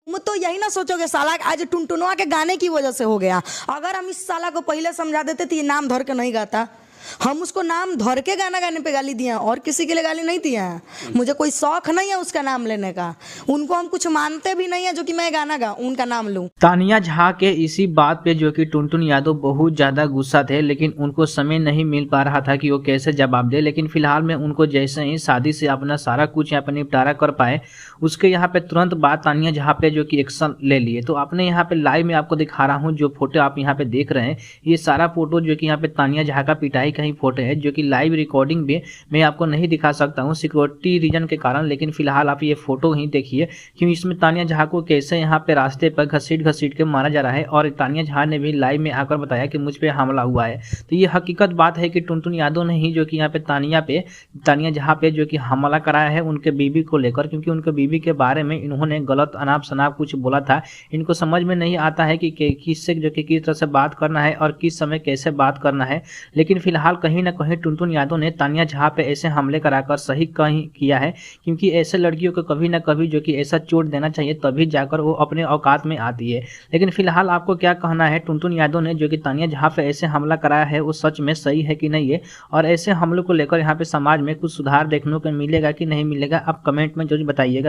तो यही ना सोचोगे साला आज टुनटुनवा के गाने की वजह से हो गया। अगर हम इस साला को पहले समझा देते तो ये नाम धर के नहीं गाता। हम उसको नाम धर के गाना गाने पे गाली दिए और किसी के लिए गाली नहीं दिए हैं। मुझे कोई शौक नहीं है उसका नाम लेने का। उनको हम कुछ मानते भी नहीं है जो कि मैं गाना गा उनका नाम लूं। तानिया झा के इसी बात पे जो कि टुनटुन यादव बहुत ज़्यादा गुस्सा थे, लेकिन उनको समय नहीं मिल पा रहा था कि वो कैसे जवाब दे। लेकिन फिलहाल में उनको जैसे ही शादी से अपना सारा कुछ यहाँ पे निपटारा कर पाए, उसके यहाँ पे तुरंत बाद तानिया झा पे जो कि एक्शन ले लिए। तो आपने यहाँ पे लाइव में आपको दिखा रहा हूँ जो फोटो आप यहाँ पे देख रहे हैं, ये सारा फोटो जो कि यहाँ पे तानिया झा का पिटाई का ही फोटो है, जो कि लाइव रिकॉर्डिंग भी मैं आपको नहीं दिखा सकता हूँ सिक्योरिटी रीजन के कारण। लेकिन फिलहाल आप ये फोटो ही देखिए कि इसमें तानिया झा को कैसे यहाँ पे रास्ते पर घसीट के मारा जा रहा है। और तानिया झा ने भी लाइव में आकर बताया कि मुझ पे हमला हुआ है। तो ये हकीकत बात है कि टुनटुन यादव ने ही जो कि यहाँ पे तानिया झा पे जो कि हमला कराया है उनके बीबी को लेकर, क्योंकि उनके बीबी के बारे में इन्होंने गलत अनाप शनाप कुछ बोला था। इनको समझ में नहीं आता है कि किससे जो कि किस तरह से बात करना है और किस समय कैसे बात करना है। लेकिन फिलहाल कहीं ना कहीं टुनटुन यादव ने तानिया झा पे ऐसे हमले कराकर सही कहीं किया है, क्योंकि ऐसे लड़कियों को कभी ना कभी जो कि ऐसा चोट देना चाहिए, तभी जाकर वो अपने औकात में आती है। लेकिन फिलहाल आपको क्या कहना है, टुनटुन यादव ने जो कि तानिया झा पे ऐसे हमला कराया है वो सच में सही है कि नहीं है, और ऐसे हमलों को लेकर यहाँ पे समाज में कुछ सुधार देखने को मिलेगा कि नहीं मिलेगा, आप कमेंट में जरूर बताइएगा।